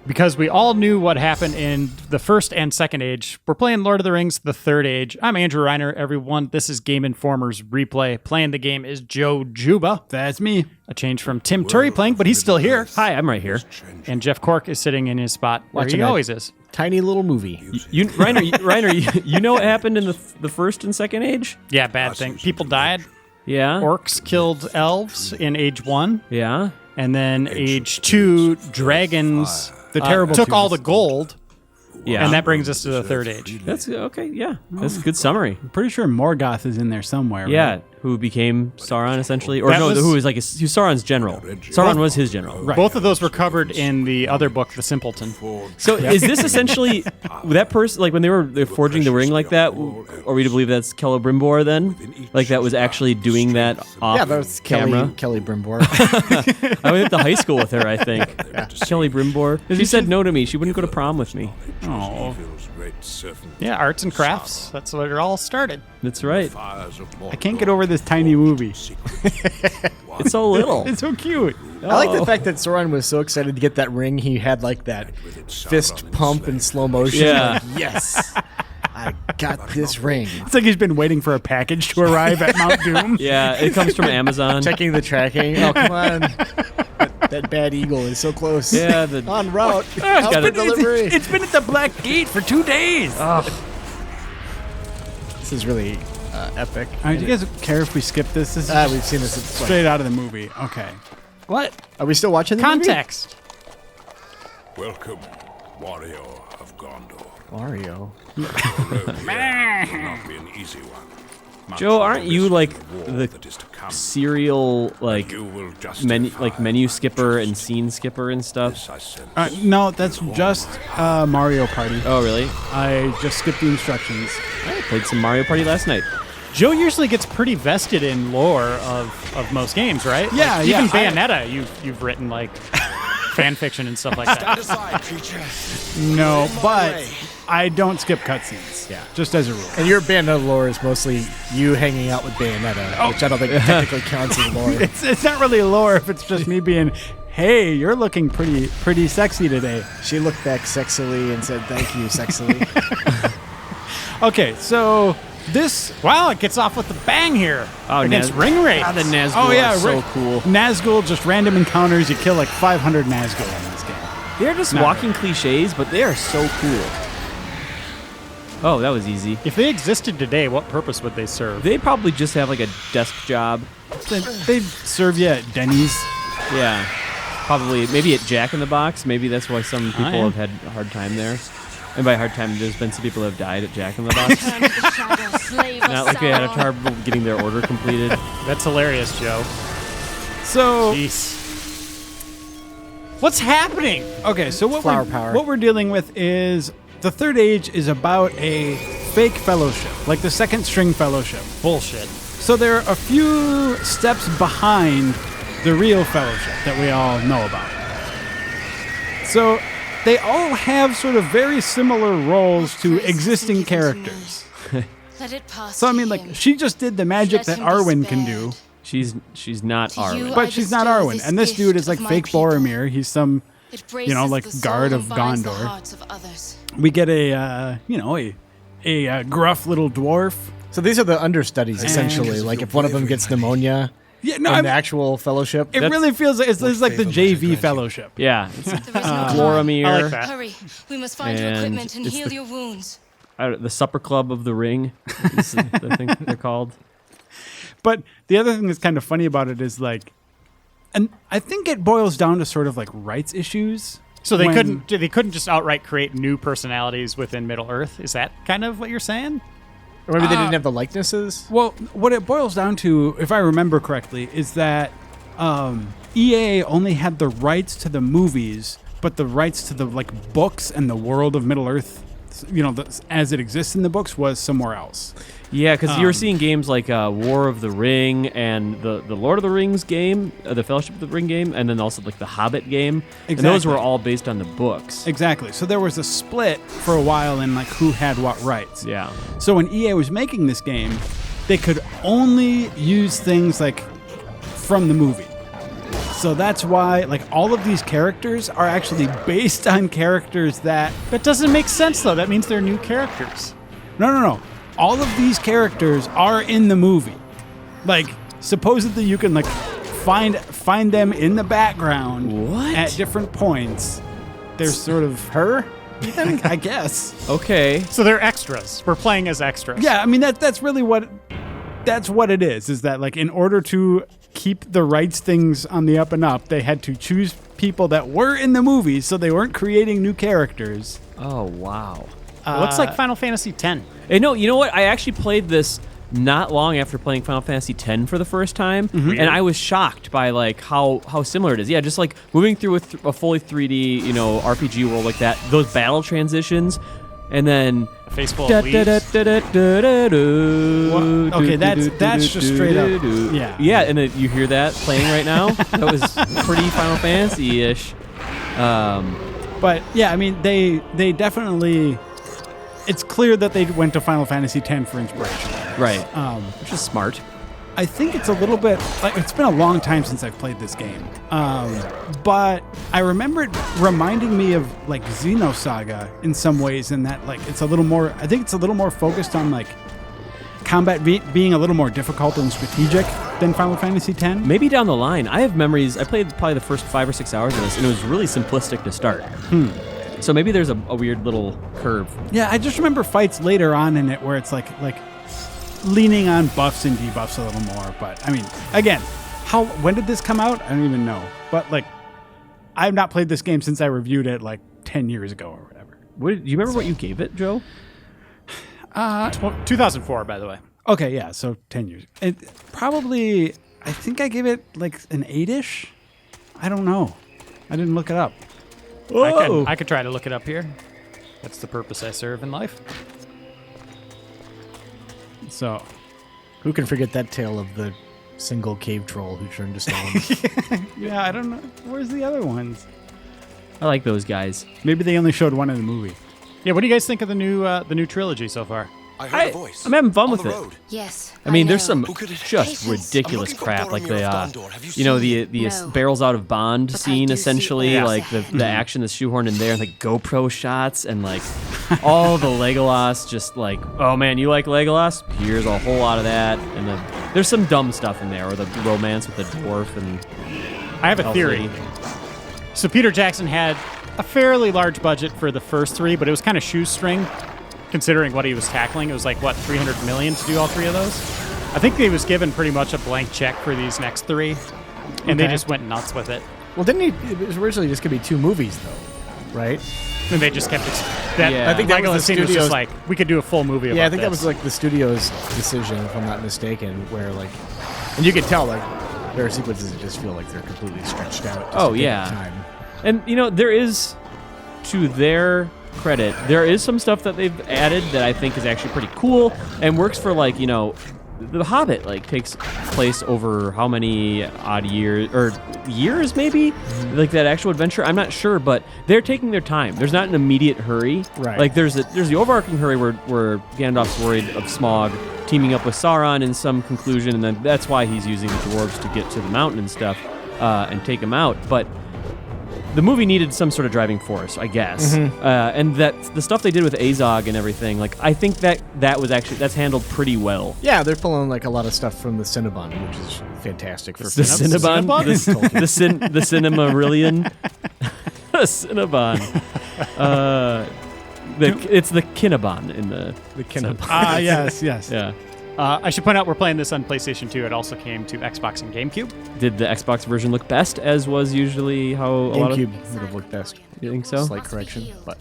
Because we all knew what happened in the first and second age, we're playing Lord of the Rings, the third age. I'm Andrew Reiner, everyone. This is Game Informer's Replay. Playing the game is Joe Juba. That's me. A change from Tim Turi playing, but he's still here. Hi, I'm right here. And Jeff Cork is sitting in his spot where he always is. Tiny little movie. Reiner, you know what happened in the first and second age? Yeah, bad thing. People died. Yeah. Orcs killed elves in age 1. Yeah. And then age 2, dragons terrible took twos. all the gold. Yeah. And that brings us to the third age. That's okay. Yeah. That's a good summary. I'm pretty sure Morgoth is in there somewhere. Yeah. Right? Who became Sauron essentially, or That no? was- Who was like he was Sauron's general. Sauron was his general. Right. Both of those were covered in the other book, The Simpleton. So is this essentially that person? Like when they're forging the ring like that? Are we to believe that's Celebrimbor then? Like that was actually doing that off Yeah, that was camera? Kelly Brimbor. I went to high school with her, I think. Kelly Brimbor. She said no to me. She wouldn't go to prom with me. Oh. Yeah, arts and crafts. That's where it all started. That's right. I can't get over this tiny movie. It's so little. It's so cute. I like the fact that Sauron was so excited to get that ring, he had like that fist pump in slow motion. Yeah. Like, yes, I got this ring. It's like he's been waiting for a package to arrive at Mount Doom. Yeah, it comes from Amazon. Checking the tracking. Oh, come on. That bad eagle is so close. Yeah, En route. got Out it. for delivery. It's been at the Black Gate for 2 days. This is really epic. Do you guys care if we skip this? This is We've seen this. It's straight out of the movie. Okay. What? Are we still watching the Context. Welcome, warrior of Gondor. movie? Mario. Your road here will not be an easy one. Much Joe, aren't you of like war the that is to come. serial like You will justify menu skipper and scene skipper and stuff? this, I sense. No, that's just Mario Party. Oh, really? I just skipped the instructions. I played some Mario Party last night. Joe usually gets pretty vested in lore of most games, right? Yeah, like, yeah, even Bayonetta, you've written like fan fiction and stuff like that. aside, creature. No, but I don't skip cutscenes. Yeah. Just as a rule. And your Bayonetta lore is mostly you hanging out with Bayonetta, which I don't think technically counts as lore. It's not really lore if it's just me being, hey, you're looking pretty sexy today. She looked back sexily and said, "Thank you, sexily." Okay, so this... Wow, it gets off with a bang here Oh, against Ring Raid. Ah, the Nazgul Oh, yeah, are so right. cool. Nazgul, just random encounters. You kill like 500 Nazgul in this game. They're just Not walking cliches, but they are so cool. Oh, that was easy. If they existed today, what purpose would they serve? They probably just have like a desk job. They serve you at Denny's. Yeah. Probably, maybe at Jack in the Box. Maybe that's why some people yeah. have had a hard time there. And by hard time, there's been some people who have died at Jack in the Box. Not like they had a trouble getting their order completed. That's hilarious, Joe. So, Jeez. What's happening? okay, so Flower power. what we're dealing with is the third age is about a fake fellowship, like the second string fellowship. Bullshit. So there are a few steps behind the real fellowship that we all know about. So they all have sort of very similar roles to existing characters. So I mean, like, she just did the magic that Arwen can do, She's not Arwen. but she's not Arwen. And this dude is like fake Boromir. He's some, like guard of Gondor. We get a gruff little dwarf. So these are the understudies, essentially. Like if one of them gets pneumonia Yeah, no, in I the mean, actual fellowship. it really feels like it's like the JV fellowship. Yeah. It's Boromir. I like that. Hurry, we must find your And equipment and it's heal the- your wounds. The Supper Club of the Ring, is the thing they're called. But the other thing that's kind of funny about it is like, and I think it boils down to sort of like rights issues. So they when- couldn't just outright create new personalities within Middle Earth. Is that kind of what you're saying? Or maybe they didn't have the likenesses. Well, what it boils down to, if I remember correctly, is that EA only had the rights to the movies, but the rights to the like books and the world of Middle Earth, as it exists in the books, was somewhere else. Yeah, because you were seeing games like War of the Ring and the Lord of the Rings game, the Fellowship of the Ring game, and then also like the Hobbit game. And those Exactly. were all based on the books. Exactly. So there was a split for a while in like who had what rights. Yeah. So when EA was making this game, they could only use things like from the movie. So that's why, like, all of these characters are actually based on characters that... That doesn't make sense, though. That means they're new characters. No. All of these characters are in the movie. Like, supposedly you can, like, find them in the background at different points. There's sort of... Her? I guess. Okay. So they're extras. We're playing as extras. Yeah, I mean, that's really what... That's what it is that, like, in order to keep the rights things on the up and up, they had to choose people that were in the movie, so they weren't creating new characters. Oh, wow. Looks like Final Fantasy X. Hey, no, you know what? I actually played this not long after playing Final Fantasy X for the first time, and I was shocked by like how similar it is. Yeah, just like moving through a fully 3D, RPG world like that. Those battle transitions, and then A face full of leaves. Okay, that's just straight up. Yeah. Yeah, and then you hear that playing right now. That was pretty Final Fantasy-ish. But yeah, I mean, they definitely. It's clear that they went to Final Fantasy X for inspiration. Right. Which is smart. I think it's a little bit like it's been a long time since I've played this game, but I remember it reminding me of like Xenosaga in some ways, in that like it's a little more. I think it's a little more focused on like combat being a little more difficult and strategic than Final Fantasy X. Maybe down the line. I have memories. I played probably the first 5 or 6 hours of this, and it was really simplistic to start. So maybe there's a weird little curve. Yeah, I just remember fights later on in it where it's like leaning on buffs and debuffs a little more. But I mean, again, when did this come out? I don't even know. But like, I've not played this game since I reviewed it like 10 years ago or whatever. Do you remember what you gave it, Joe? 2004, by the way. Okay, yeah, so 10 years. It probably, I think I gave it like an 8-ish. I don't know. I didn't look it up. I could try to look it up here. That's the purpose I serve in life. So, Who can forget that tale of the single cave troll who turned to stone? yeah, I don't know. Where's the other ones? I like those guys. Maybe they only showed one in the movie. Yeah, what do you guys think of the new trilogy so far? I heard a voice. I'm having fun on with the it. road. Yes. I mean, there's know. some Who could it- just Patience. ridiculous I'm looking for crap, like Boromir of the Gondor. Have you seen the No. barrels out of Bond But I scene, do see essentially, what like you're the action that's shoehorned in there, and like GoPro shots, and like all the Legolas, just like, oh man, you like Legolas? Here's a whole lot of that, and there's some dumb stuff in there, or the romance with the dwarf and I have a Elf theory. lady. So Peter Jackson had a fairly large budget for the first 3, but it was kind of shoestring, considering what he was tackling. It was like, what, $300 million to do all 3 of those? I think he was given pretty much a blank check for these next 3, and they Okay. just went nuts with it. Well, didn't he? It was originally just going to be 2 movies, though, right? And they just kept Yeah. I think that was Legolas the scene was studio's- just like, we could do a full movie about Yeah, I think that this. was like the studio's decision, if I'm not mistaken, where like, and you can tell like there are sequences that just feel like they're completely stretched out. Just Oh, to get yeah. time. And there is, to their credit, there is some stuff that they've added that I think is actually pretty cool and works for like, The Hobbit like takes place over how many odd years maybe? Like that actual adventure, I'm not sure, but they're taking their time. There's not an immediate hurry. Right. Like there's the overarching hurry where Gandalf's worried of Smaug teaming up with Sauron in some conclusion, and then that's why he's using the dwarves to get to the mountain and stuff and take him out. But the movie needed some sort of driving force, I guess, and that the stuff they did with Azog and everything, like I think that's handled pretty well. Yeah, they're pulling like a lot of stuff from the Cinnabon, which is fantastic for The Cinnabon, the Cinemarillion, the Cinnabon. It's the Kinnabon in the Cinnabon. Ah, yes. Yeah. I should point out we're playing this on PlayStation 2. It also came to Xbox and GameCube. Did the Xbox version look best, as was usually how a lot of... GameCube would have looked best. You think so? Slight correction, but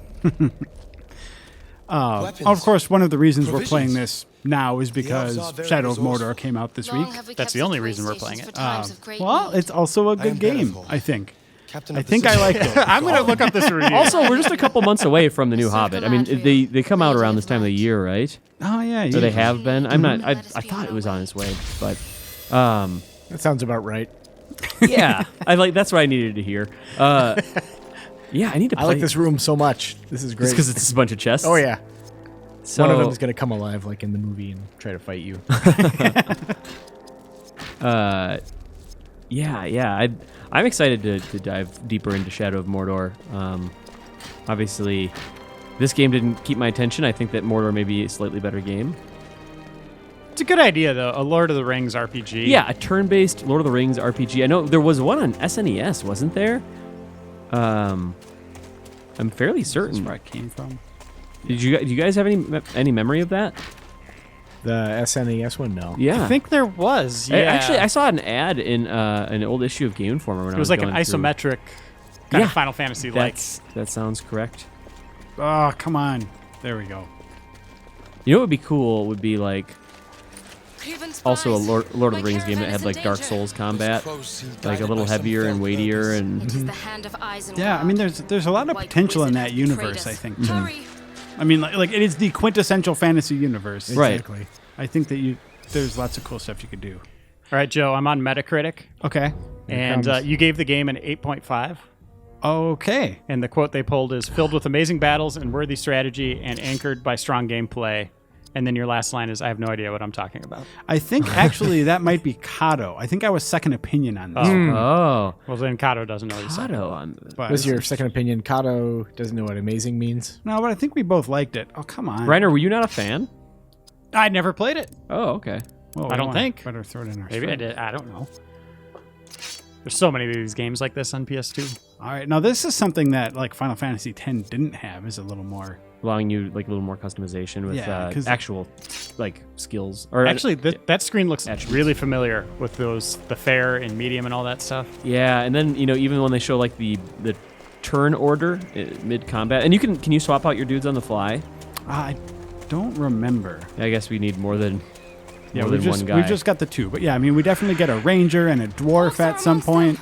Of course, one of the reasons we're Provisions. playing this now is because elves are very Shadow of Mordor resourceful. came out this Long week. have we That's kept the only the reason we're space playing stations it. for times of great Well, need? it's also a I am good game, pitiful. I think. Captain I of the think I city. liked it. I'm going to look up this review. Also, we're just a couple months away from the new Hobbit. I mean, Circle they come out around this time of the year, right? Oh, yeah. Or they have been. I'm not. I thought it was on its way, but that sounds about right. yeah, that's what I needed to hear. Yeah, I need to play. I like this room so much. This is great. because it's just a bunch of chests. Oh yeah, So, one of them is gonna come alive like in the movie and try to fight you. Yeah. I'm excited to dive deeper into Shadow of Mordor. Obviously, this game didn't keep my attention. I think that Mordor may be a slightly better game. It's a good idea, though. A Lord of the Rings RPG. Yeah, a turn-based Lord of the Rings RPG. I know there was one on SNES, wasn't there? I'm fairly certain. That's where I came from. Do you guys have any memory of that? The SNES one, no. Yeah, I think there was. Yeah. Actually, I saw an ad in an old issue of Game Informer when it was like an going through. isometric kind Yeah. of Final Fantasy like. That sounds correct. Oh, come on. There we go. You know what would be cool would be like also a Lord of the Rings game that had like Dark Souls combat, like a little heavier and weightier and Yeah, I mean, there's a lot of potential in that universe, I think, too. I mean, like it is the quintessential fantasy universe. Right. Exactly. I think that there's lots of cool stuff you could do. All right, Joe, I'm on Metacritic, Okay. and you gave the game an 8.5. Okay. And the quote they pulled is filled with amazing battles and worthy strategy and anchored by strong gameplay. And then your last line is, I have no idea what I'm talking about. I think actually that might be Kato. I think I was second opinion on this. oh, Well, then Kato doesn't know what he's talking Kato about. on. But What's your second opinion? Kato doesn't know what amazing means. No, but I think we both liked it. Oh, come on. Reiner, were you not a fan? I never played it. Oh, okay. Well, I don't think. Better throw it in our Maybe I thread. did. I don't know. There's so many of these games like this on PS2. All right. Now, this is something that like Final Fantasy X didn't have, is a little more. Allowing you like a little more customization with Yeah, 'cause- actual like skills. Or Actually, that screen looks Attributes. really familiar with the fair and medium and all that stuff. yeah, and then even when they show like the turn order mid combat, and can you swap out your dudes on the fly? I don't remember. I guess we need more than Yeah, more we've than just one guy. we've just got the two, but yeah, I mean, we definitely get a ranger and a dwarf at some point.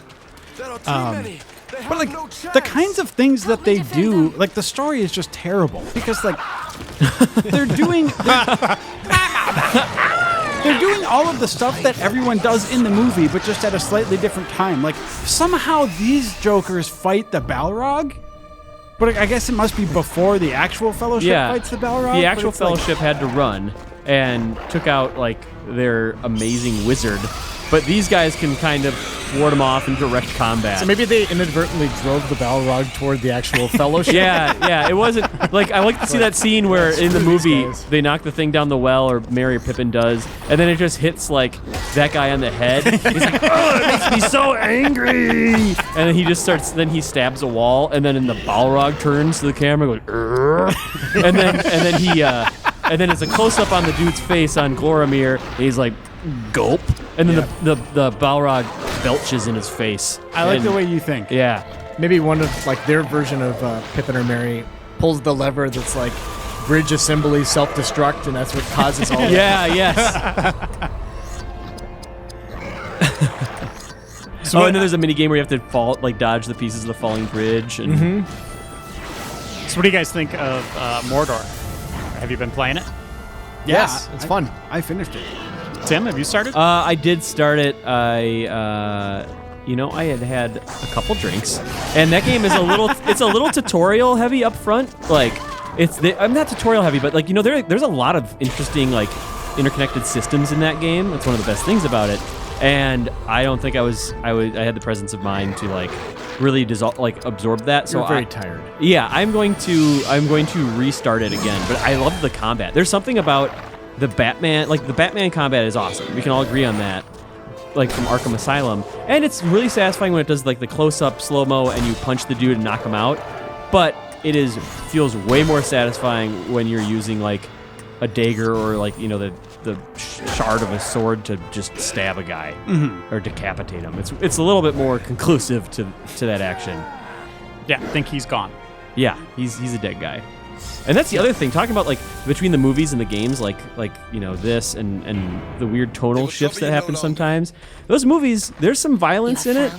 But like the kinds of things that they do, like the story is just terrible because like they're doing all of the stuff that everyone does in the movie, but just at a slightly different time. Like somehow these jokers fight the Balrog, but I guess it must be before the actual Fellowship fights the Balrog. The but actual it's like- Fellowship had to run and took out like their amazing wizard, but these guys can kind of ward them off in direct combat. So maybe they inadvertently drove the Balrog toward the actual Fellowship. Yeah, it wasn't like I like to see that scene where in the screw these movie guys. they knock the thing down the well, or Merry or Pippin does, and then it just hits like that guy on the head. He's like, "Oh, it makes me so angry!" And then he just starts. Then he stabs a wall, and then the Balrog turns to the camera, going, "Urgh." and then it's a close up on the dude's face on Gloromir. And he's like, "Gulp," and then the Balrog belches in his face. I like And- the way you think. Yeah. Maybe one of like their version of Pippin or Merry pulls the lever that's like bridge assembly self-destruct, and that's what causes all. Yeah. Yes. And then there's a mini game where you have to dodge the pieces of the falling bridge. And So what do you guys think of Mordor? Have you been playing it? Yes, it's fun. I finished it. Tim, have you started? I did start it. I had a couple drinks, and that game is it's a little tutorial heavy up front. Like I'm not tutorial heavy, but like there's a lot of interesting like interconnected systems in that game. That's one of the best things about it. And I don't think I had the presence of mind to like really absorb that. So You're very tired. Yeah, I'm going to restart it again. But I love the combat. There's something about the Batman, like the Batman combat is awesome. We can all agree on that. Like from Arkham Asylum, and it's really satisfying when it does like the close-up slow-mo and you punch the dude and knock him out. But it feels way more satisfying when you're using like a dagger or like the shard of a sword to just stab a guy or decapitate him. It's a little bit more conclusive to that action. Yeah, I think he's gone. Yeah, he's a dead guy. And that's the other thing, talking about like between the movies and the games, like this and the weird tonal shifts that happen sometimes. Those movies, there's some violence in it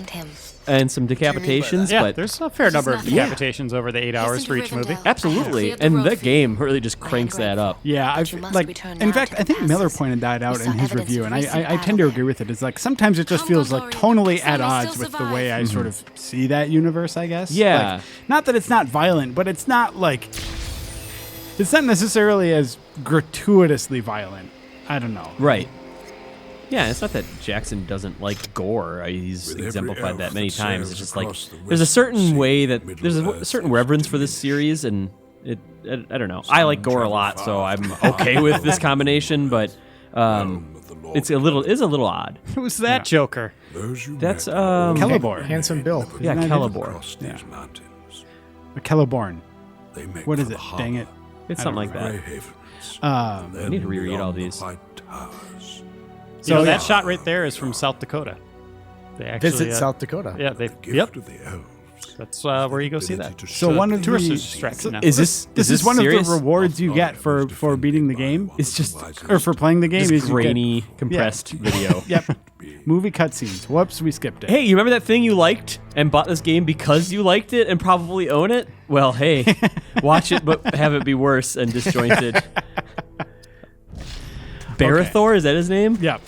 and some decapitations, Yeah, but there's a fair number of Yeah. decapitations over the 8 hours for each movie. absolutely. And that game really just cranks that up. Yeah, in fact, I think Miller pointed that out in his review, and I tend to agree with it. It's like sometimes it just feels like tonally at odds with the way I sort of see that universe, I guess. Yeah. Like, not that it's not violent, but it's not like it's not necessarily as gratuitously violent. I don't know. Right. Yeah, it's not that Jackson doesn't like gore. He's With every exemplified that elf many that times. sails It's just like across the there's a certain western way sea, that there's a Middle-earth, certain reverence for this series, and I don't know. I like gore a lot, so I'm okay with this combination, but realm of the Lord. it's a little odd. Who's that Joker? Those you That's met Celeborn. Handsome Bill. yeah, Isn't that Celeborn. across these mountains. Celeborn. They make What for is the it? harbor, Dang it. It's something like Grey that. Havens. I need to reread all Beyond the these. white towers. So So, that shot right there is from South Dakota. They actually Visit South Dakota. Yeah, they. Gift Yep, of the elves. that's where you go see that. Ability to So serve one of Tourist the distraction now. Is this this is one serious? of the rewards you get for beating the game, It's just or for playing the game. this is you get- grainy, compressed video. Yep. Movie cutscenes. Whoops, we skipped it. Hey, you remember that thing you liked and bought this game because you liked it and probably own it? Well, hey, watch it but have it be worse and disjointed. Barathor, is that his name? Yep.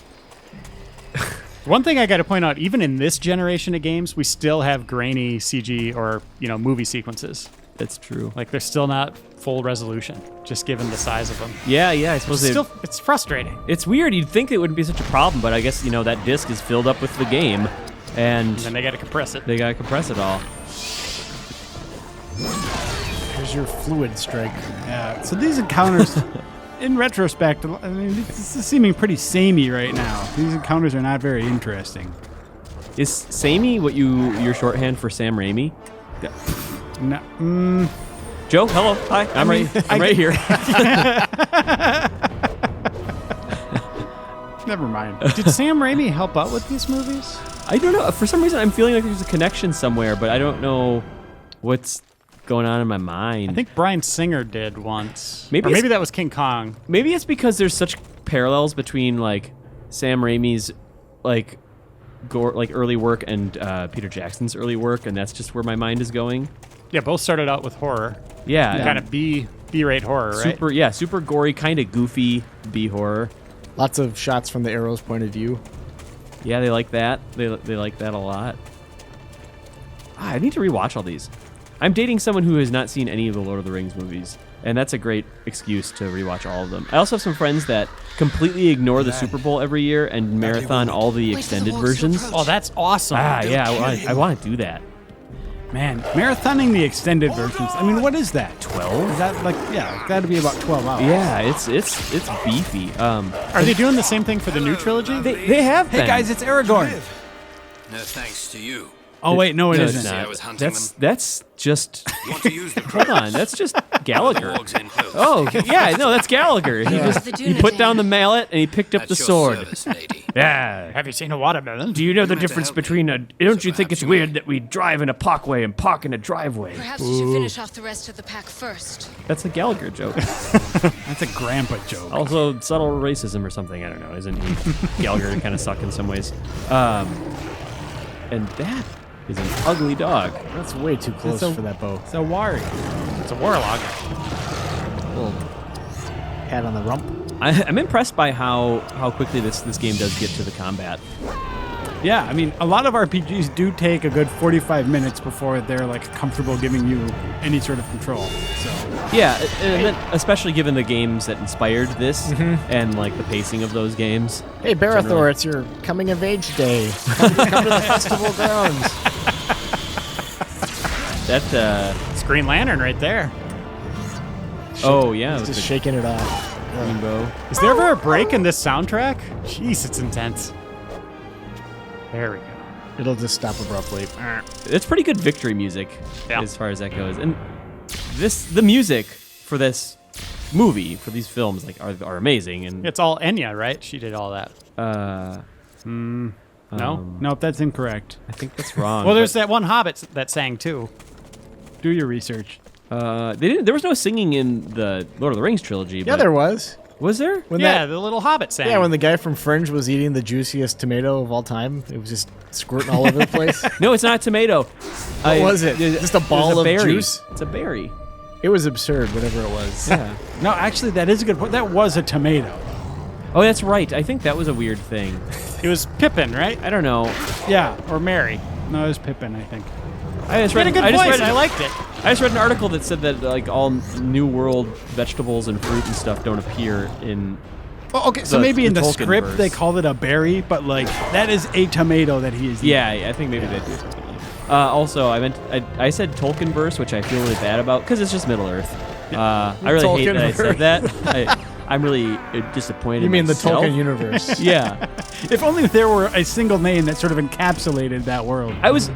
One thing I got to point out, even in this generation of games, we still have grainy CG or movie sequences. That's true. Like they're still not full resolution, just given the size of them. Yeah, I suppose It's frustrating. it's weird. You'd think it wouldn't be such a problem, but I guess that disc is filled up with the game, and And they got to compress it. they gotta compress it all. Here's your fluid strike. Yeah. So these encounters, in retrospect, I mean, this is seeming pretty samey right now. These encounters are not very interesting. Is samey what your shorthand for Sam Raimi? No, Joe, hello, hi, I'm right here. never mind. Did Sam Raimi help out with these movies? I don't know. For some reason, I'm feeling like there's a connection somewhere, but I don't know what's going on in my mind. I think Bryan Singer did once. Maybe Or it's- maybe that was King Kong. maybe it's because there's such parallels between like Sam Raimi's like early work and Peter Jackson's early work, and that's just where my mind is going. Yeah, both started out with horror. Yeah, Kind of B-rate horror, right? super gory, kind of goofy B horror. Lots of shots from the arrow's point of view. Yeah, they like that. They like that a lot. I need to rewatch all these. I'm dating someone who has not seen any of the Lord of the Rings movies, and that's a great excuse to rewatch all of them. I also have some friends that completely ignore the Super Bowl every year and marathon all the extended versions. Oh, that's awesome. Yeah, I want to do that. Man, marathoning the extended versions. I mean, what is that? 12? Is that that'd be about 12 hours. Yeah, it's beefy. Are they doing the same thing for the new trilogy? They have Hey been. guys, it's Aragorn. No thanks to you. Oh wait, no, it No, it's isn't. See, I not. was hunting That's just. You want to use the Hold on, that's just Gallagher. Wargs in close. Oh yeah, no, that's Gallagher. He put down the mallet and he picked up At the your sword. service, lady. Yeah. Have you seen a watermelon? Do you know the to difference help you. between a? Don't you So think it's perhaps you weird that we drive in a parkway and park in a driveway? Perhaps you should finish off the rest of the pack first. That's a Gallagher joke. That's a grandpa joke. Also, subtle racism or something. I don't know. Isn't he? Gallagher kind of suck in some ways. And that is an ugly dog. That's way too close a- for that bow. It's a Wari. It's a warlock. Little pat on the rump. I'm impressed by how quickly this game does get to the combat. Yeah, I mean, a lot of RPGs do take a good 45 minutes before they're like comfortable giving you any sort of control. So Yeah, and then especially given the games that inspired this and like the pacing of those games. Hey, Barathor, Generally. it's your coming of age day. Come to the festival grounds. That It's Green Lantern right there. oh yeah, He's with just the shaking it off. rainbow. Is there ever a break in this soundtrack? Jeez, it's intense. There we go. It'll just stop abruptly. It's pretty good victory music Yeah. as far as that goes. And the music for this movie, for these films, like are amazing. And It's all Enya, right? She did all that. no, nope, that's incorrect. I think that's wrong. Well, there's but, that one Hobbit that sang too. Do your research. they didn't. There was no singing in the Lord of the Rings trilogy. Yeah, but there was. was there. When Yeah, the little Hobbit sang. Yeah, when the guy from Fringe was eating the juiciest tomato of all time, it was just squirting all over the place. No, it's not a tomato. What was it? Just a ball of berry. juice? It's a berry. It was absurd, whatever it was. Yeah. No, actually, that is a good point. That was a tomato. Oh, that's right. I think that was a weird thing. It was Pippin, right? I don't know. Yeah. Or Mary. No, it was Pippin, I think. I just He had read. a good I just voice. read. I liked it. I just read an article that said that like all New World vegetables and fruit and stuff don't appear in Oh, okay, so the- maybe in the the Tolkien script verse. they called it a berry, but like that is a tomato that he is eating. Yeah, I think maybe they do. Also, I said Tolkien verse, which I feel really bad about because it's just Middle Earth. I really hate that I said that. I'm really disappointed. You mean the myself. Tolkien universe? Yeah. If only there were a single name that sort of encapsulated that world. I was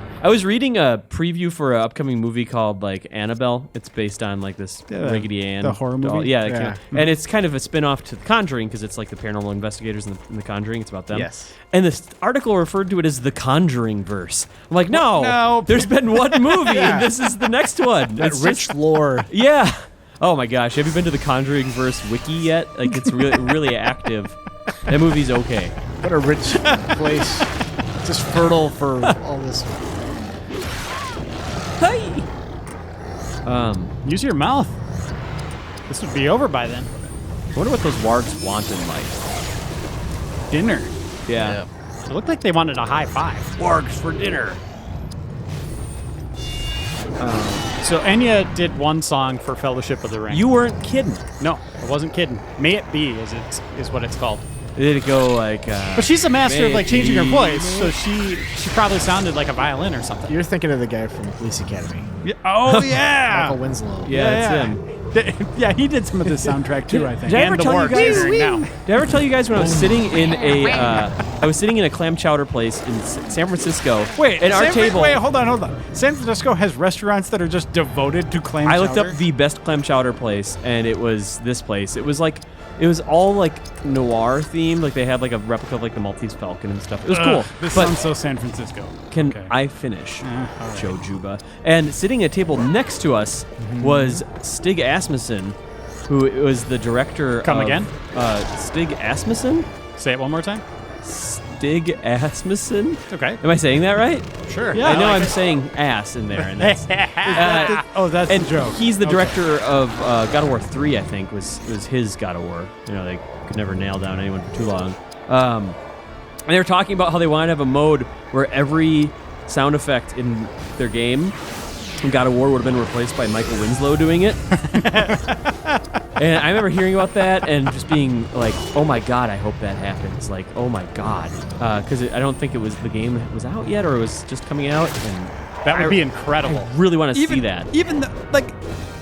reading a preview for an upcoming movie called like Annabelle. It's based on like this Raggedy Ann the horror doll. movie? Yeah, that Yeah. came out. And it's kind of a spin-off to The Conjuring because it's like the paranormal investigators in the Conjuring. It's about them. Yes. And this article referred to it as the Conjuring verse. I'm like, no, No. there's been one movie and this is the next one. That It's rich just- lore. yeah. Oh my gosh, have you been to the Conjuring verse wiki yet? Like it's really active. That movie's okay. What a rich place. Just fertile for all this. Hey. Use your mouth. This would be over by then. I wonder what those wargs want in life. Dinner. Yeah. It looked like they wanted a high five. Wargs for dinner. So Enya did one song for Fellowship of the Ring. You weren't kidding. No, I wasn't kidding. May It Be is what it's called. Did it go like? But she's a master of like changing her Maybe. voice, so she probably sounded like a violin or something. You're thinking of the guy from Police Academy, Oh yeah. Michael Winslow. Yeah, it's him. Yeah, he did some of the soundtrack too, I think. Did I ever And the tell you wargs guys? are hearing now. Did I ever tell you guys when I was sitting in a clam chowder place in San Francisco? Wait, at our San table. Wait, hold on. San Francisco has restaurants that are just devoted to clam I looked chowder? up the best clam chowder place, and it was this place. It was all like noir themed. Like they had like a replica of like the Maltese Falcon and stuff. It was cool. This but sounds so San Francisco. can Okay. I finish? all right. Joe Juba. And sitting at a table next to us was Stig Asmussen, who was the director Come of... again? Stig Asmussen? Say it one more time. Stig Asmussen? Okay. Am I saying that right? Sure. I know I'm saying ass in there. And that's, Oh, that's and the joke. he's the Okay. director of God of War 3, I think, was his God of War. You know, they could never nail down anyone for too long. And they were talking about how they wanted to have a mode where every sound effect in their game in God of War would have been replaced by Michael Winslow doing it. And I remember hearing about that and just being like, oh my God, I hope that happens. Like, oh my God. Because I don't think the game was out yet or it was just coming out. And That would be incredible. I really want to see that. Even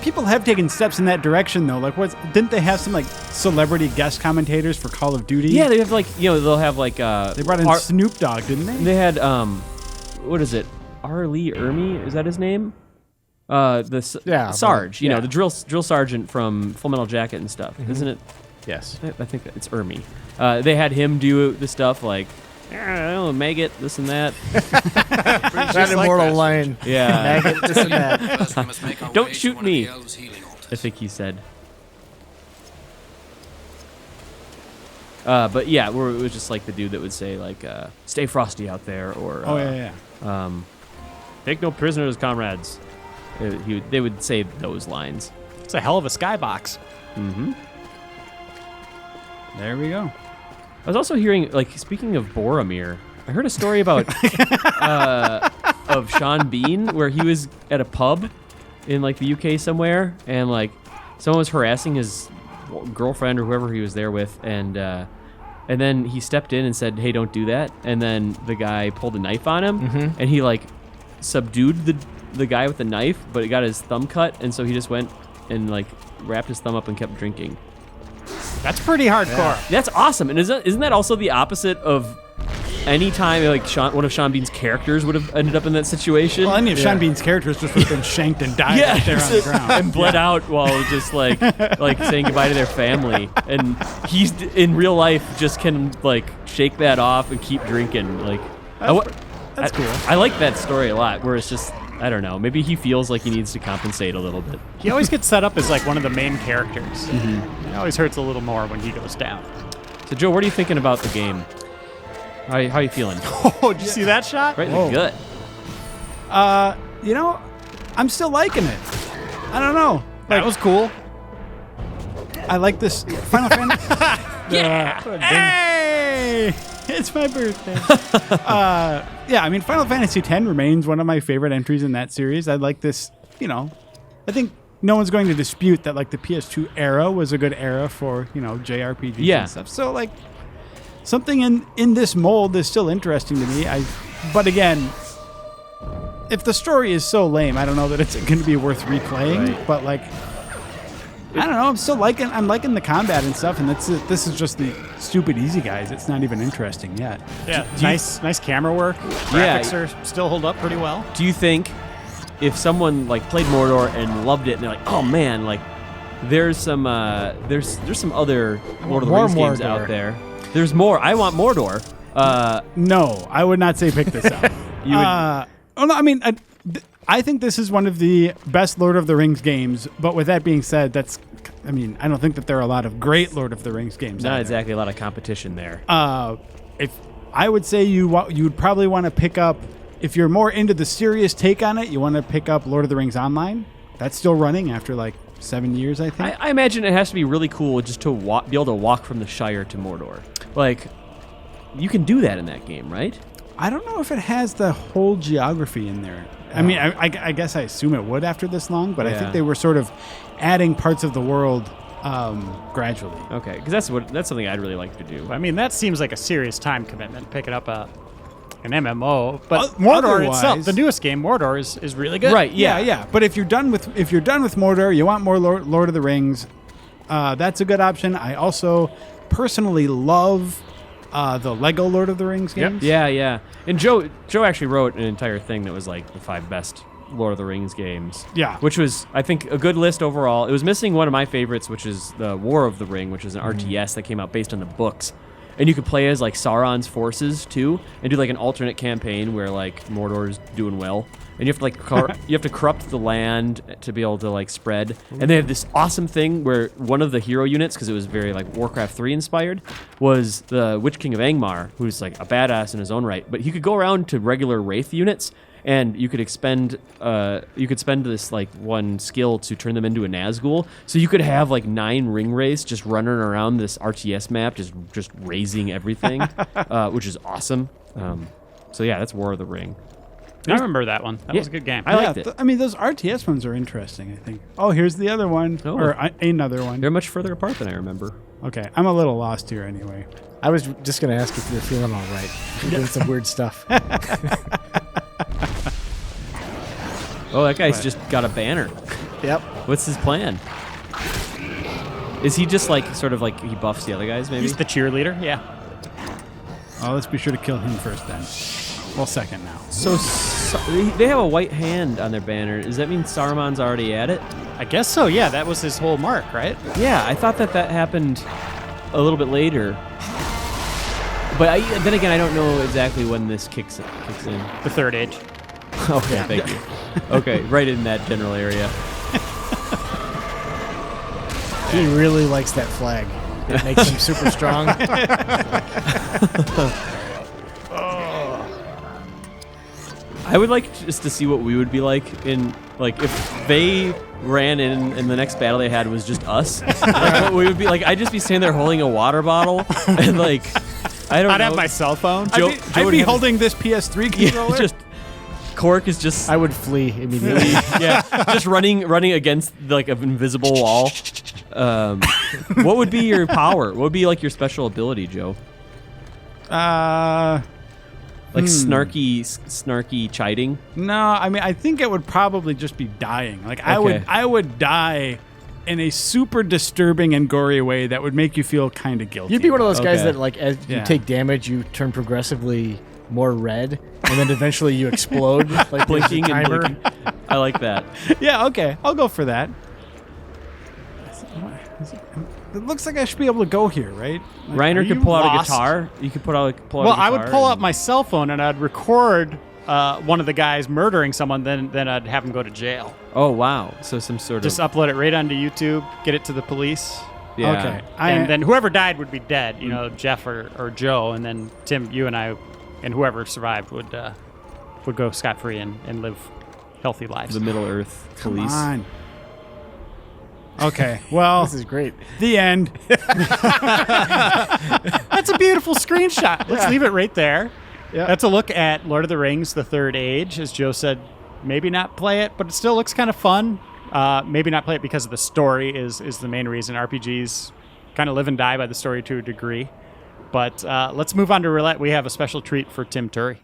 people have taken steps in that direction though. Like, didn't they have some like celebrity guest commentators for Call of Duty? Yeah, they have like, they'll have like... they brought in Snoop Dogg, didn't they? They had, what is it? R. Lee Ermey, is that his name? Sarge, you know, the drill sergeant from Full Metal Jacket and stuff, isn't it? Yes. I think that it's Ermey. They had him do the stuff like, I don't know, maggot, this and that. That immortal line. Yeah, Maggot, this and that. First, we must make our Don't way to shoot one of me. the elves' healing altars. I think he said. But yeah, it was just like the dude that would say like, "Stay frosty out there," or Oh yeah. "Take no prisoners, comrades." They would say those lines. It's a hell of a skybox. There we go. I was also hearing, like, speaking of Boromir, I heard a story about of Sean Bean where he was at a pub in like the UK somewhere, and like someone was harassing his girlfriend or whoever he was there with, and then he stepped in and said, "Hey, don't do that." And then the guy pulled a knife on him, and he like subdued the guy with the knife, but it got his thumb cut, and so he just went and like wrapped his thumb up and kept drinking. That's pretty hardcore. That's awesome. And isn't that also the opposite of any time like one of Sean Bean's characters would have ended up in that situation? Well, any of Sean Bean's characters just would have been shanked and died right there on the ground. and bled out while just like saying goodbye to their family. And he's in real life just can like shake that off and keep drinking. Like That's cool. I like that story a lot. Where it's just, I don't know, maybe he feels like he needs to compensate a little bit. He always gets set up as like one of the main characters. It always hurts a little more when he goes down. So Joe, what are you thinking about the game? How are you feeling? Oh, did you see that shot? Right in the gut. You know, I'm still liking it. I don't know. That was cool. I like this Final Fantasy. Hey! It's my birthday. Yeah, I mean, Final Fantasy X remains one of my favorite entries in that series. I like this, you know. I think no one's going to dispute that like the PS2 era was a good era for JRPGs and stuff. So like something in this mold is still interesting to me. But again, if the story is so lame, I don't know that it's going to be worth replaying. Right. But like, I don't know. I'm liking the combat and stuff, and this is just the stupid easy guys. It's not even interesting yet. Yeah, nice camera work. Graphics are still hold up pretty well. Do you think if someone like played Mordor and loved it, and they're like, oh man, like there's some there's some other Lord of the Rings games Mordor out there. There's more. I want Mordor. No, I would not say pick this up. You would, Oh no, I mean, I think this is one of the best Lord of the Rings games. But with that being said, I don't think that there are a lot of great Lord of the Rings games. not out exactly a lot of competition there. If I would say you would probably want to pick up, if you're more into the serious take on it, you want to pick up Lord of the Rings Online. That's still running after like 7 years, I think. I imagine it has to be really cool just to be able to walk from the Shire to Mordor. Like, you can do that in that game, right? I don't know if it has the whole geography in there. I mean, I guess I assume it would after this long, but I Yeah. think they were sort of adding parts of the world gradually. Okay, because that's something I'd really like to do. I mean, that seems like a serious time commitment, picking up an MMO. But O- Mordor otherwise- itself, the newest game, Mordor, is really good. Right? Yeah. But if you're done with Mordor, you want more Lord of the Rings, that's a good option. I also personally love the Lego Lord of the Rings games. Yeah. And Joe actually wrote an entire thing that was like the 5 best Lord of the Rings games. Yeah. Which was, I think, a good list overall. It was missing one of my favorites, which is the War of the Ring, which is an RTS that came out based on the books. And you could play as like Sauron's forces too, and do like an alternate campaign where like Mordor's doing well, and you have to like you have to corrupt the land to be able to like spread. And they have this awesome thing where one of the hero units, because it was very like Warcraft 3 inspired, was the Witch King of Angmar, who's like a badass in his own right. But he could go around to regular Wraith units, and you could spend this like one skill to turn them into a Nazgul. So you could have like 9 ring wraiths just running around this RTS map, just raising everything, which is awesome. So yeah, that's War of the Ring. I remember that one. That was a good game. I liked it. Those RTS ones are interesting, I think. Oh, here's the other one. Oh. Or another one. They're much further apart than I remember. Okay, I'm a little lost here anyway. I was just going to ask if you're feeling all right. You're doing some weird stuff. Oh, that guy's just got a banner. Yep. What's his plan? Is he just like sort of like he buffs the other guys maybe? He's the cheerleader. Yeah. Oh, let's be sure to kill him first then. Well, second now. So they have a white hand on their banner. Does that mean Saruman's already at it? I guess so. Yeah, that was his whole mark, right? Yeah, I thought that happened a little bit later. But then again, I don't know exactly when this kicks in. The Third Age. Okay, thank you. Okay, right in that general area. He really likes that flag. It makes him super strong. I would like just to see what we would be like in, like, if they ran in and the next battle they had was just us. Like, what we would be like, I'd just be standing there holding a water bottle and like, I don't know. I'd have my cell phone. Joe I'd would be have- holding this PS3 controller. Yeah, just Cork is just I would flee immediately. yeah, just running against like an invisible wall. What would be your power? What would be like your special ability, Joe? Like snarky chiding. No, I mean I think it would probably just be dying. Like Okay. I would die in a super disturbing and gory way that would make you feel kind of guilty. You'd be one of those guys Okay. that, like, as you Yeah. take damage, you turn progressively more red, and then eventually you explode, like Blinking there's a and timer. blinking. I like that. Yeah, okay. I'll go for that. It looks like I should be able to go here, right? Like, Reiner are could you pull out a lost? guitar. You could pull out a Well, I would guitar pull and- out my cell phone and I'd record one of the guys murdering someone. Then I'd have him go to jail. Oh wow! So some sort Just of upload it right onto YouTube. Get it to the police. yeah. Okay. And then whoever died would be dead. You know, Jeff or Joe, and then Tim, you and I, and whoever survived would go scot-free and live healthy lives. The Middle Earth Come police. on. Okay, well, This is great. the end. That's a beautiful screenshot. Let's leave it right there. Yeah. That's a look at Lord of the Rings: The Third Age. As Joe said, maybe not play it, but it still looks kind of fun. Maybe not play it because of the story is the main reason. RPGs kind of live and die by the story to a degree. But let's move on to Roulette. We have a special treat for Tim Turi.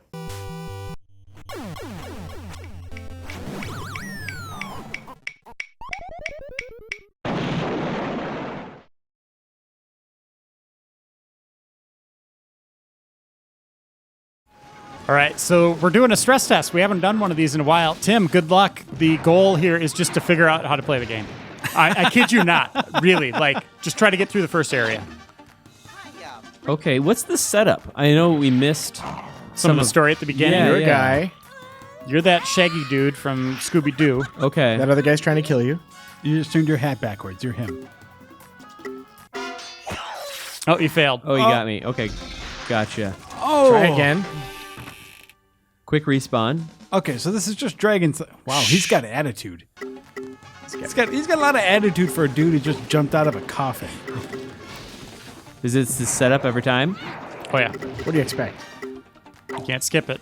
All right, so we're doing a stress test. We haven't done one of these in a while. Tim, good luck. The goal here is just to figure out how to play the game. I kid you not, really. Like, just try to get through the first area. Okay, what's the setup? I know we missed Some of the story at the beginning. Yeah, You're a guy. You're that shaggy dude from Scooby-Doo. Okay. That other guy's trying to kill you. You just turned your hat backwards. You're him. Oh, you failed. Oh, you got me. Okay, gotcha. Oh! Try again. Quick respawn. Okay, so this is just Dragon's... Wow, he's got attitude. He's got a lot of attitude for a dude who just jumped out of a coffin. Is this the setup every time? Oh, yeah. What do you expect? You can't skip it.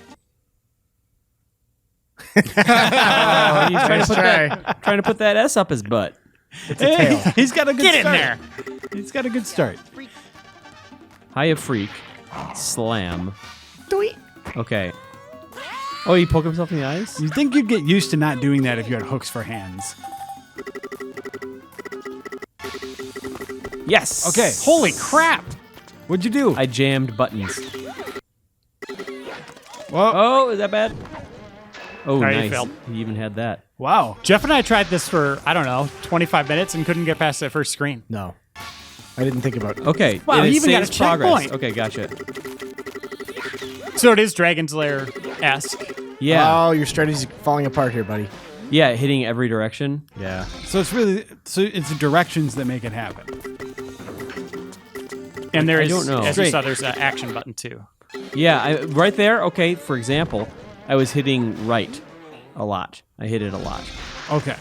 Oh, he's trying, Nice trying to put that S up his butt. It's a tail. He's got a good Get in start. there. He's got a good start. Hiya, freak. Slam. Okay. Oh, you poke himself in the eyes? You'd think you'd get used to not doing that if you had hooks for hands. Yes. Okay. Holy crap. What'd you do? I jammed buttons. Well, Oh, is that bad? Oh, All right, you nice. failed. He even had that. wow. Jeff and I tried this for, I don't know, 25 minutes and couldn't get past that first screen. No. I didn't think about it. Okay. Wow, and it he even got a saves progress. checkpoint. Okay, gotcha. So it is Dragon's Lair-esque. Yeah. Oh, your strategy's falling apart here, buddy. Yeah, hitting every direction. Yeah. So it's the directions that make it happen. And there I is, don't know. as you Great. saw, there's an action button too. Yeah, right there. Okay, for example, I was hitting right a lot. I hit it a lot. Okay.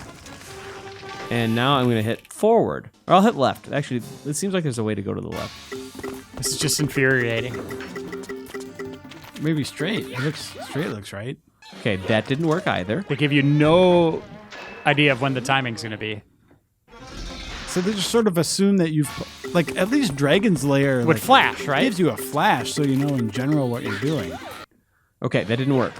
And now I'm going to hit forward. Or I'll hit left. Actually, it seems like there's a way to go to the left. This is just infuriating. Maybe straight. It looks straight. Looks right. Okay, that didn't work either. They give you no idea of when the timing's going to be. So they just sort of assume that you've, like, at least Dragon's Lair Would like, flash, right? gives you a flash, so you know in general what you're doing. Okay, that didn't work.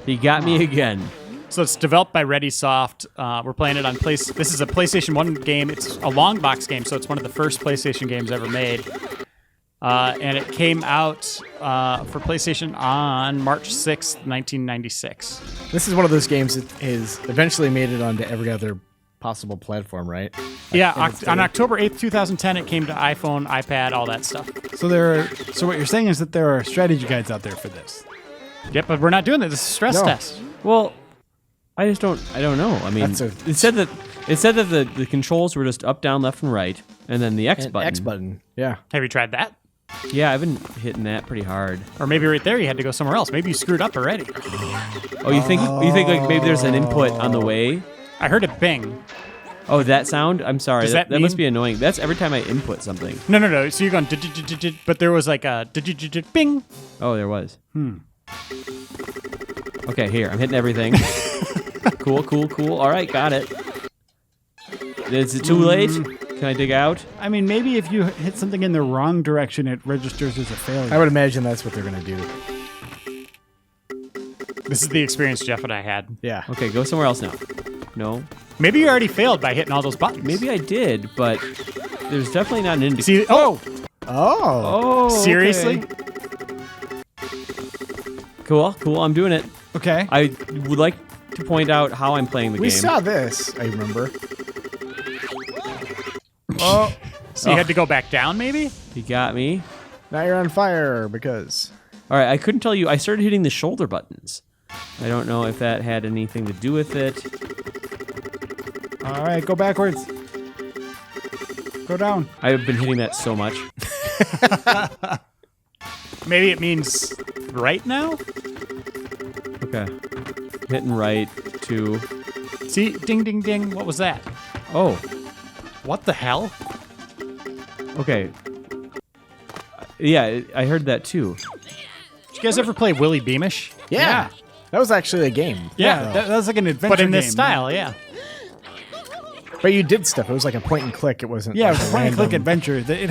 He got me again. So it's developed by ReadySoft. We're playing it on This is a PlayStation 1 game. It's a long box game, so it's one of the first PlayStation games ever made. And it came out for PlayStation on March 6th, 1996. This is one of those games that has eventually made it onto every other possible platform, right? Yeah, on October 8th, 2010, it came to iPhone, iPad, all that stuff. So what you're saying is that there are strategy guides out there for this. Yep, but we're not doing it. This is a stress No. test. Well, I don't know. I mean, That's it said that the controls were just up, down, left, and right, and then the X And button. X button. Yeah. Have you tried that? Yeah, I've been hitting that pretty hard. Or maybe right there you had to go somewhere else. Maybe you screwed up already. Oh, you think like maybe there's an input on the way? I heard it bing. Oh, that sound? I'm sorry. Does That that must mean- be annoying. That's every time I input something. No. So you're going, but there was like a bing. Oh, there was. Okay, here. I'm hitting everything. Cool. All right, got it. Is it too late? Can I dig out? I mean, maybe if you hit something in the wrong direction, it registers as a failure. I would imagine that's what they're going to do. This is the experience Jeff and I had. Yeah. Okay, go somewhere else now. No. Maybe you already failed by hitting all those buttons. Maybe I did, but there's definitely not an indicator. See, oh, Oh. Oh, seriously? okay. Cool. I'm doing it. Okay. I would like to point out how I'm playing the We game. saw this, I remember. Oh, So you had to go back down, maybe? He got me. Now you're on fire because... All right, I couldn't tell you. I started hitting the shoulder buttons. I don't know if that had anything to do with it. all right. Go backwards. Go down. I've been hitting that so much. Maybe it means right now? Okay. Hitting right to... See, ding, ding, ding. What was that? Oh, What the hell? okay. Yeah, I heard that too. Did you guys ever play Willy Beamish? Yeah. That was actually a game. Yeah, that was like an adventure But in this game, style, yeah. But you did stuff. It was like a point and click. It wasn't. Yeah, it like was a a point-and-click random- adventure. It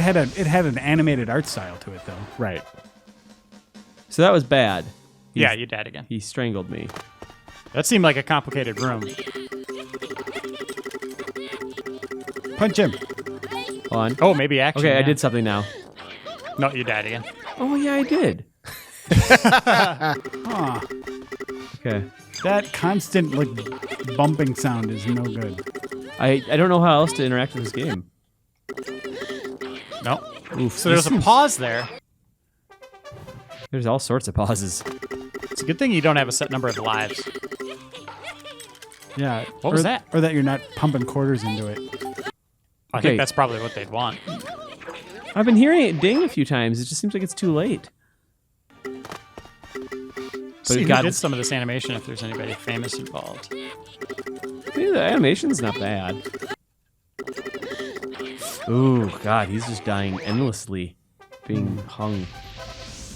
had an animated art style to it, though. Right. So that was bad. Yeah, you died again. He strangled me. That seemed like a complicated room. Punch him. Hold on. Oh, maybe action. Okay, I yeah. did something now. No, you died again. Oh, yeah, I did. Aw, Okay. that constant like bumping sound is no good. I don't know how else to interact with this game. No. Oof. So there's a pause there. There's all sorts of pauses. It's a good thing you don't have a set number of lives. Yeah. What was or, that? Or that you're not pumping quarters into it. I Okay. think that's probably what they'd want. I've been hearing it ding a few times. It just seems like it's too late. See who God- did some of this animation if there's anybody famous involved. Maybe the animation's not bad. Ooh, God, he's just dying endlessly. Being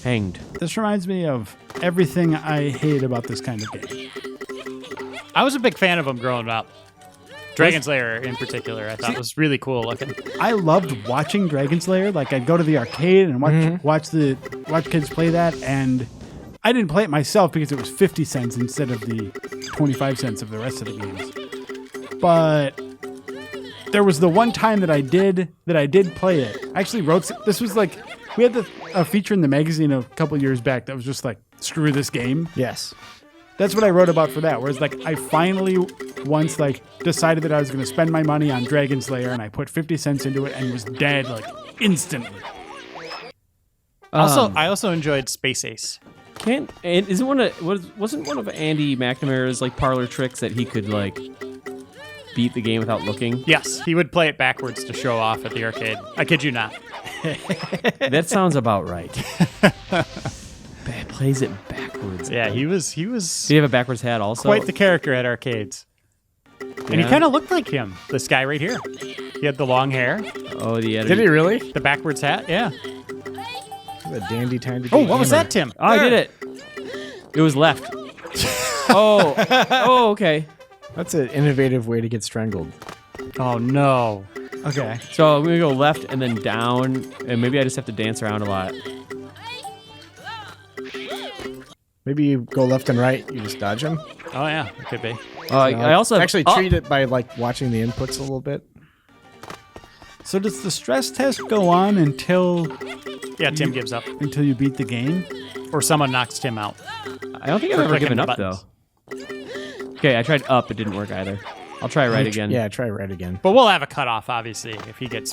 hanged. This reminds me of everything I hate about this kind of game. I was a big fan of them growing up. Dragon's Lair in particular, I thought was really cool looking. I loved watching Dragon's Lair. Like I'd go to the arcade and watch kids play that, and I didn't play it myself because it was 50 cents instead of the 25 cents of the rest of the games. But there was the one time that I did play it. I actually wrote. This was like we had a feature in the magazine a couple years back that was just like screw this game. Yes. That's what I wrote about for that. Whereas like I finally once like decided that I was going to spend my money on Dragon's Lair, and I put 50 cents into it and was dead like instantly. I also enjoyed Space Ace. Wasn't one of Andy McNamara's like parlor tricks that he could like beat the game without looking? Yes, he would play it backwards to show off at the arcade. I kid you not. That sounds about right. Plays it backwards. Yeah, he was Did he have a backwards hat also? quite the character at arcades. And he Yeah. kind of looked like him, this guy right here. He had the long hair, Oh, the editor. Did he really? the backwards hat, yeah. The dandy tiny. Oh, what was that, Tim? Oh, I did it. It was left. Oh, okay. That's an innovative way to get strangled. Oh, no. Okay. So I'm gonna go left and then down, and maybe I just have to dance around a lot. Maybe you go left and right. You just dodge them. Oh, yeah, it could be. I also have actually treat it by like watching the inputs a little bit. So does the stress test go on until Yeah, Tim gives up. you beat the game? Or someone knocks Tim out. I don't think I've for ever clicking given the up buttons. though. Okay, I tried up. It didn't work either. I'll try right again. Yeah, try right again. But we'll have a cutoff, obviously. If he gets,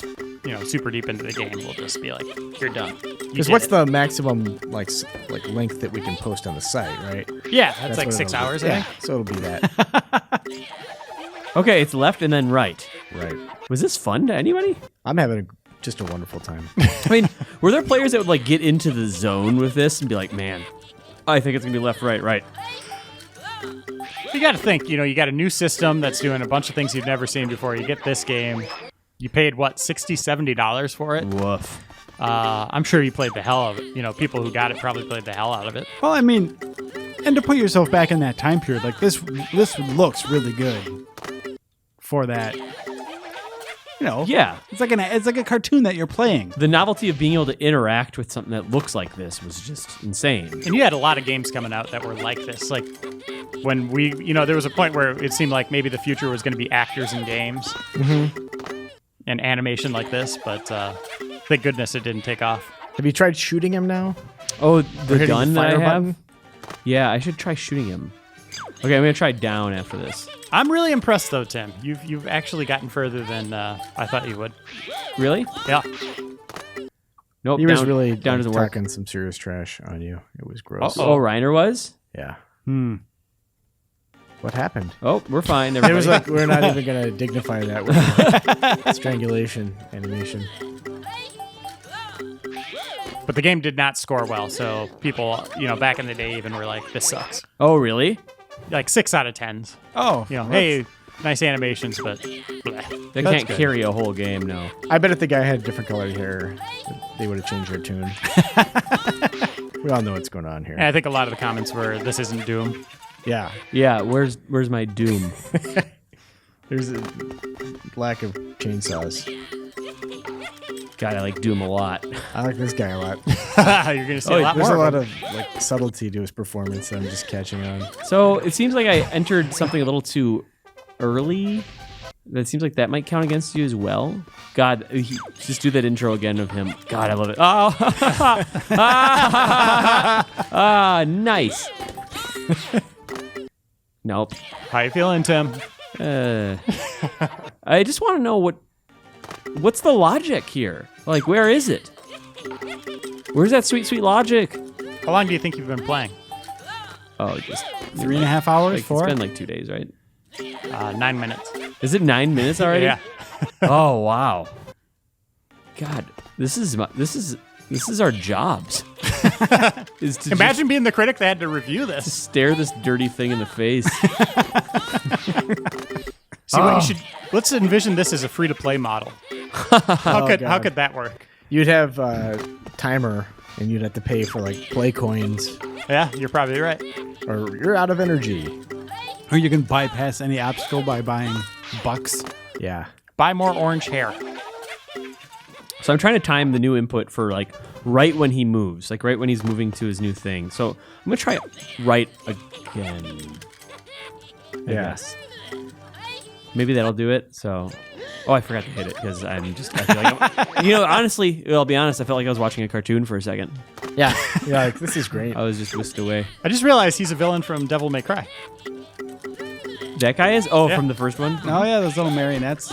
super deep into the game, we'll just be like, you're done. Because what's the maximum like length that we can post on the site, right? Yeah, that's like what 6 it'll be. hours, I Yeah, think. so it'll be that. Okay, it's left and then right. Right. Was this fun to anybody? I'm having just a wonderful time. I mean, were there players that would like get into the zone with this and be like, man, I think it's gonna be left, right. You got to think, you got a new system that's doing a bunch of things you've never seen before. You get this game. You paid, what, $60, $70 for it? Woof. I'm sure you played the hell out of it. People who got it probably played the hell out of it. Well, I mean, and to put yourself back in that time period, like this looks really good for that. Yeah. It's like a cartoon that you're playing. The novelty of being able to interact with something that looks like this was just insane. And you had a lot of games coming out that were like this. Like when there was a point where it seemed like maybe the future was going to be actors in games and animation like this, but thank goodness it didn't take off. Have you tried shooting him now? Oh, Or the hitting gun the that I fire have? button? Yeah, I should try shooting him. Okay, I'm gonna try down after this. I'm really impressed though, Tim. You've actually gotten further than I thought you would. Really? Yeah. Nope. He was down, really down doesn't work. talking some serious trash on you. It was gross. Oh, Reiner was? Yeah. Hmm. What happened? Oh, we're fine. It Everybody. was like we're not even gonna dignify that with strangulation animation. But the game did not score well, so people, back in the day even were like, this sucks. Oh, really? Like 6 out of 10s. Oh, Hey, nice animations, but bleh. They That's can't good. carry a whole game, no. I bet if the guy had different colored hair, they would have changed their tune. We all know what's going on here. And I think a lot of the comments were, this isn't Doom. Yeah. Yeah, where's my doom? There's a lack of chainsaws. God, I like Doom a lot. I like this guy a lot. You're going to see a lot There's more a lot of of like subtlety to his performance that I'm just catching on. So it seems like I entered something a little too early. That seems like that might count against you as well. God, just do that intro again of him. God, I love it. Oh, nice. Nope. How you feeling, Tim? I just want to know what's the logic here? Like, where is it? Where's that sweet, sweet logic? How long do you think you've been playing? Oh, just 3.5 hours, like, 4? it's been like 2 days, right? 9 minutes. Is it 9 minutes already? Yeah. Oh wow. God, this is our jobs. Is to Imagine being the critic that had to review just this. stare this dirty thing in the face. See what you should. Let's envision this as a free-to-play model. How could that work? You'd have a timer, and you'd have to pay for like play coins, Yeah, you're probably right. or you're out of energy. Or you can bypass any obstacle by buying bucks. Yeah. Buy more orange hair. So I'm trying to time the new input for like right when he moves, like right when he's moving to his new thing. So I'm gonna try right again. I guess. Maybe that'll do it. So, I forgot to hit it because I feel like honestly, I'll be honest, I felt like I was watching a cartoon for a second. Yeah. Yeah. Like, this is great. I was just whisked away. I just realized he's a villain from Devil May Cry. That guy is? Oh, Yeah. from the first one? Oh yeah, those little marionettes.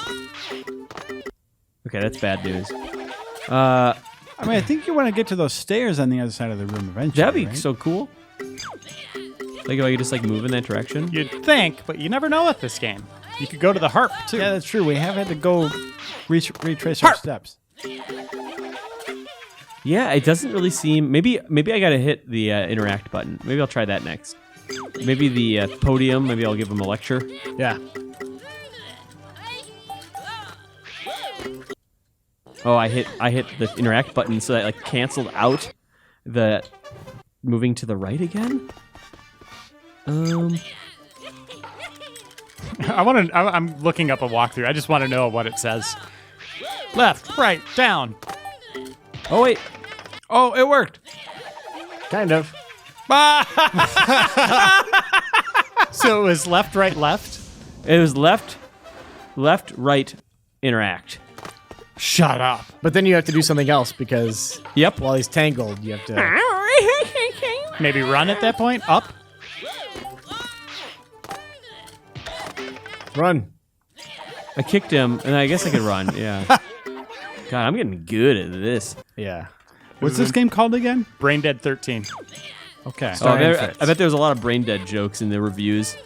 Okay, that's bad news. I mean, I think you want to get to those stairs on the other side of the room eventually. That'd be right? so cool. Like if I could just like move in that direction. You'd think, but you never know with this game. You could go to the harp, too. Yeah, that's true. We have had to go retrace our steps. Yeah, it doesn't really seem. Maybe I gotta hit the interact button. Maybe I'll try that next. Maybe the podium. Maybe I'll give him a lecture. Yeah. Oh, I hit the interact button, so that like canceled out the moving to the right again. I'm looking up a walkthrough. I just want to know what it says. Left, right, down. Oh wait. Oh, it worked. Kind of. So it was left, right, left? It was left, right, interact. Shut up. But then you have to do something else because Yep. while he's tangled, you have to. Maybe run at that point? Up? Run. I kicked him, and I guess I could run. Yeah. God, I'm getting good at this. Yeah. What's this game called again? Brain Dead 13. Okay. Oh, and I Fritz. bet there was a lot of brain dead jokes in the reviews.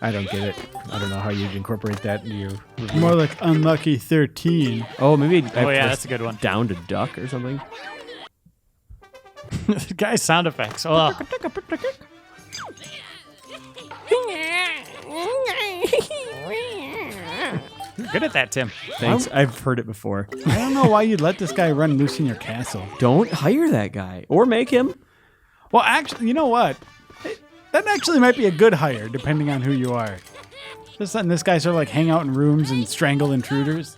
I don't get it. I don't know how you'd incorporate that into your review. More like Unlucky 13. Oh, maybe. Oh, yeah, that's a good one. Down to duck or something. Guy's sound effects. Oh. You're good at that, Tim. Thanks. I've heard it before. I don't know why you'd let this guy run loose in your castle. Don't hire that guy or make him. Well, actually, you know what? That actually might be a good hire, depending on who you are. Just letting this guy sort of like hang out in rooms and strangle intruders.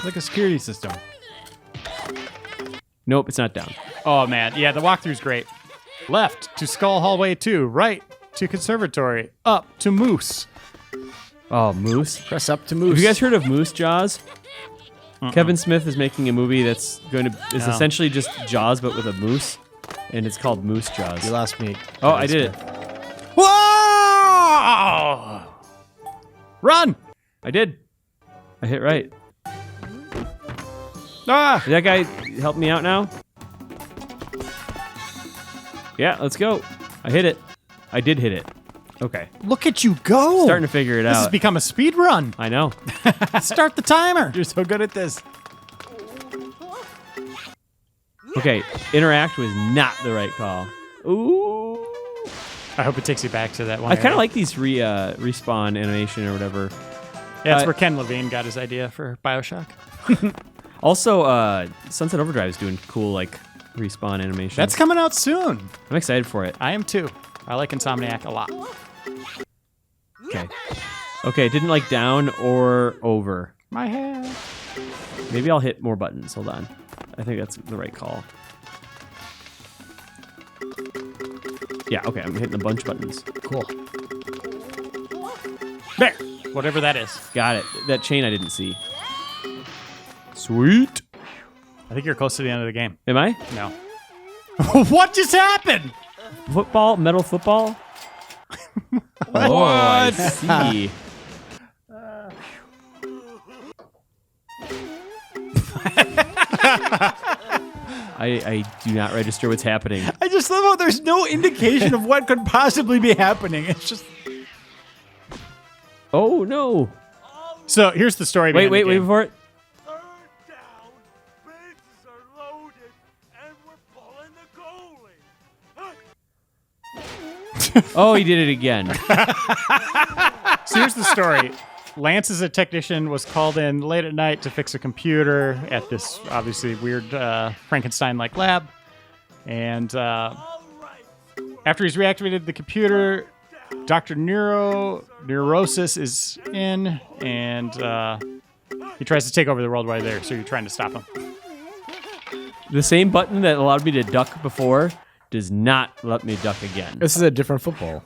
Like a security system. Nope, it's not down. Oh, man. Yeah, the walkthrough's great. Left to Skull Hallway 2. Right to Conservatory. Up to Moose. Oh, Moose. Press up to move. Have you guys heard of Moose Jaws? Kevin Smith is making a movie that's essentially just Jaws but with a moose, and it's called Moose Jaws. You lost me. Oh, I did it. Whoa! Run! I did. I hit right. Ah! Did that guy help me out now? Yeah, let's go. I hit it. I did hit it. Okay. Look at you go! Starting to figure it This has out. become a speed run. I know. Start the timer. You're so good at this. Okay, interact was not the right call. Ooh. I hope it takes you back to that one. I kind area. of like these respawn animation or whatever. Yeah, that's where Ken Levine got his idea for Bioshock. Also, Sunset Overdrive is doing cool, like respawn animation. That's coming out soon. I'm excited for it. I am too. I like Insomniac a lot. Okay. Okay, it didn't like down or over. My head. Maybe I'll hit more buttons. Hold on. I think that's the right call. Yeah, okay, I'm hitting a bunch of buttons. Cool. There. Whatever that is. Got it. That chain I didn't see. Sweet. I think you're close to the end of the game. Am I? No. What just happened? Football? Metal football? Oh, I see. I do not register what's happening. I just love how there's no indication of what could possibly be happening. It's just... Oh, no. So here's the story. Wait behind the game. before it. Oh, he did it again. So here's the story. Lance is a technician, was called in late at night to fix a computer at this obviously weird Frankenstein-like lab. And after he's reactivated the computer, Dr. Neurosis is in, and he tries to take over the world while there, so you're trying to stop him. The same button that allowed me to duck before does not let me duck again. This is a different football.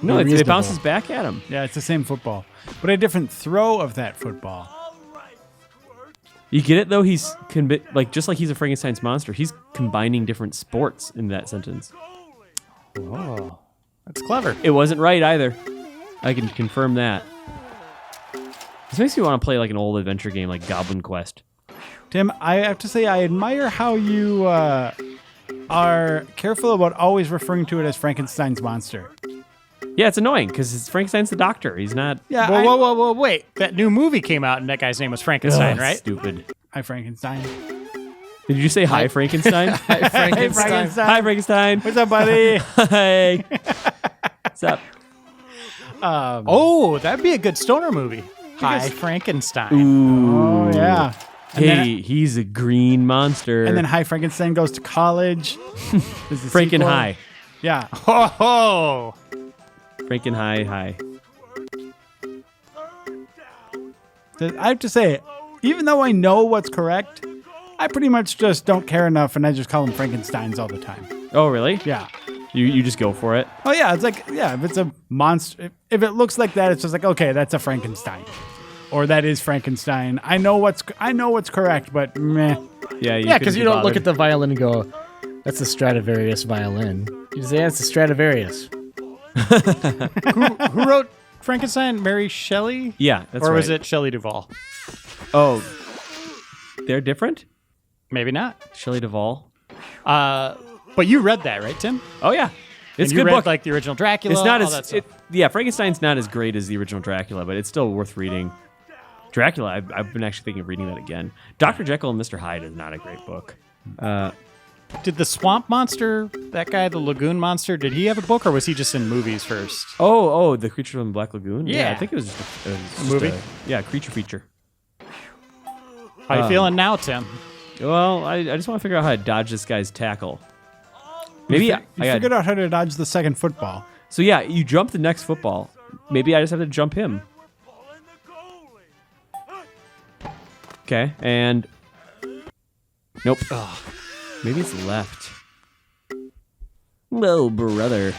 No, it reasonable. bounces back at him. Yeah, it's the same football, but a different throw of that football. You get it though? He's just like he's a Frankenstein's monster. He's combining different sports in that sentence. Oh, that's clever. It wasn't right either. I can confirm that. This makes me want to play like an old adventure game like Goblin Quest. Tim, I have to say I admire how you are careful about always referring to it as Frankenstein's monster. Yeah, it's annoying because Frankenstein's the doctor. He's not. Yeah, Whoa, wait. That new movie came out, and that guy's name was Frankenstein, right? Stupid. Hi, Frankenstein. Did you say hi, Frankenstein? Hey, Frankenstein. Hi, Frankenstein. What's up, buddy? Hey. What's up? Oh, that'd be a good stoner movie. Hi, Frankenstein. Ooh. Oh, yeah. And Hey, then, he's a green monster. and then Hi, Frankenstein goes to college. There's the Franken sequel. High. Yeah. Ho ho! Franken High. I have to say, even though I know what's correct, I pretty much just don't care enough, and I just call them Frankensteins all the time. Oh, really? Yeah. You just go for it? Oh, yeah. It's like, yeah, if it's a monster, if it looks like that, it's just like, okay, that's a Frankenstein. Or that is Frankenstein. I know what's correct, but meh. Yeah, Because you don't look at the violin and go, that's a Stradivarius violin. You just say, yeah, it's a Stradivarius. Who wrote Frankenstein? Mary Shelley? Yeah, that's Or was right. it Shelley Duvall? Oh, they're different? Maybe not. Shelley Duvall? But you read that, right, Tim? Oh, yeah. It's And a you good read, book. like the original Dracula. It's not all that as stuff. yeah, Frankenstein's not as great as the original Dracula, but it's still worth reading. Dracula, I've been actually thinking of reading that again. Dr. Jekyll and Mr. Hyde is not a great book. Did the swamp monster, that guy, the lagoon monster, did he have a book, or was he just in movies first? Oh, the creature from the Black Lagoon. Yeah. I think it was just a Movie? creature feature. How you feeling now, Tim? Well, I just want to figure out how to dodge this guy's tackle. Maybe You I got. figured out how to dodge the second football. So yeah, you jump the next football. Maybe I just have to jump him. Okay, and nope. Maybe it's left. Well, brother.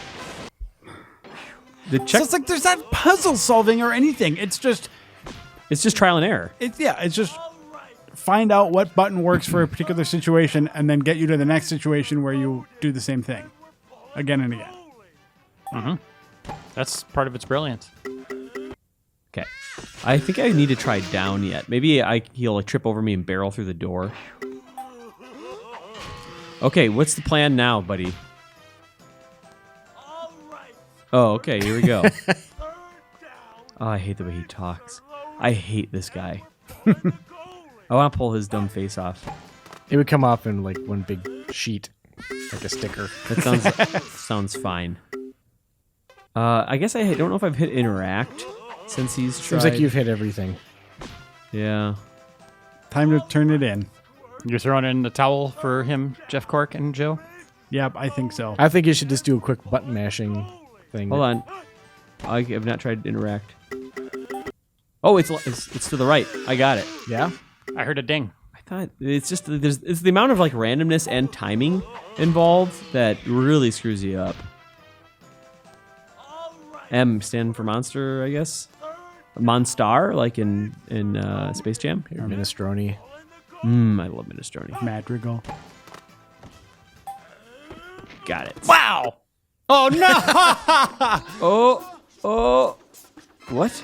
The So check. it's like there's not puzzle solving or anything. It's just It's just trial and error. it's just find out what button works for a particular situation and then get you to the next situation where you do the same thing again and again. That's part of its brilliance. Okay. I think I need to try down yet. Maybe he'll like, trip over me and barrel through the door. Okay, what's the plan now, buddy? Oh, okay, here we go. Oh, I hate the way he talks. I hate this guy. I want to pull his dumb face off. It would come off in like one big sheet, like a sticker. That sounds fine. I guess I don't know if I've hit interact since he's tried. Seems like you've hit everything. Yeah. Time to turn it in. You're throwing in the towel for him, Jeff Cork and Joe? Yep, I think so. I think you should just do a quick button mashing thing. Hold on. I have not tried to interact. Oh, it's to the right. I got it. Yeah? I heard a ding. I thought it's just it's the amount of like randomness and timing involved that really screws you up. M stand for monster, I guess. Monstar, like in Space Jam. Minestrone. I love minestrone. Madrigal. Got it. Wow! Oh, no! Oh. What?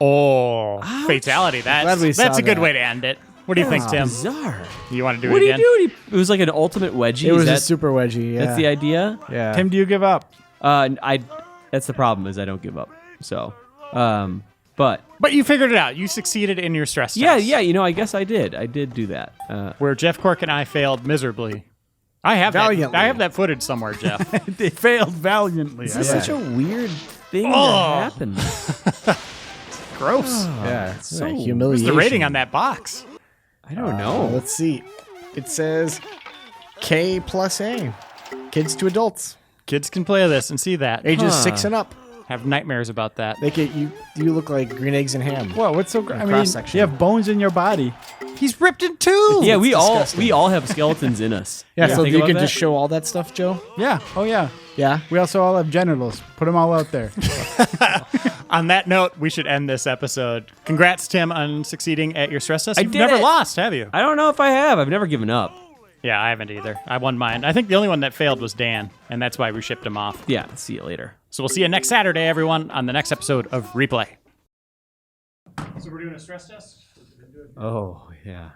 Oh, fatality. Glad we That's saw a good that. way to end it. What do you think, Tim? Bizarre. You want to do What it do again? you do? It was like an ultimate wedgie. It was Is a that, super wedgie, yeah. That's the idea. Yeah. Tim, do you give up? That's the problem is I don't give up. So, but But you figured it out. You succeeded in your stress yeah, test. you know, I guess I did. I did do that. Where Jeff Cork and I failed miserably. I have Valiantly. that. I have that footage somewhere, Jeff. They failed valiantly. This is such a weird thing Oh. that happened. Gross. Yeah, it's So- a What's humiliation. the rating on that box? I don't know. Let's see. It says K plus A. Kids to adults. Kids can play this and see that. Ages Huh. 6 and up. Have nightmares about that. They get you look like green eggs and ham. What? What's so great? I mean, cross-section. you have bones in your body. He's ripped in two. Yeah, we disgusting. all have skeletons in us. Yeah, You so think you about can that? just show all that stuff, Joe? Yeah. Oh, yeah. Yeah. We also all have genitals. Put them all out there. On that note, we should end this episode. Congrats, Tim, on succeeding at your stress test. I You've did never it. lost, have you? I don't know if I have. I've never given up. Yeah, I haven't either. I won mine. I think the only one that failed was Dan, and that's why we shipped him off. Yeah. See you later. So we'll see you next Saturday, everyone, on the next episode of Replay. So we're doing a stress test? Oh yeah.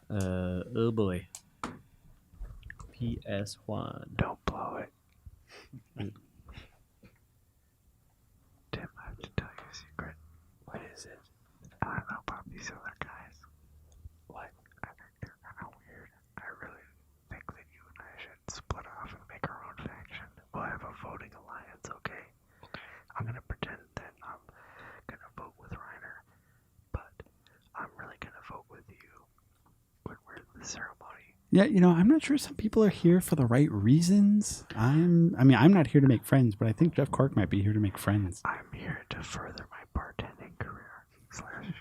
Oh boy. PS1. Don't blow it. Tim, I have to tell you a secret. What is it? I don't know about these other guys. What? I think they're kind of weird. I really think that you and I should split off and make our own faction. We'll have a voting alliance, okay? I'm gonna pretend that I'm gonna vote with Reiner, but I'm really gonna vote with you when we're at the ceremony. Yeah, I'm not sure some people are here for the right reasons. I'm not here to make friends, but I think Jeff Cork might be here to make friends. I'm here to further my bartending career /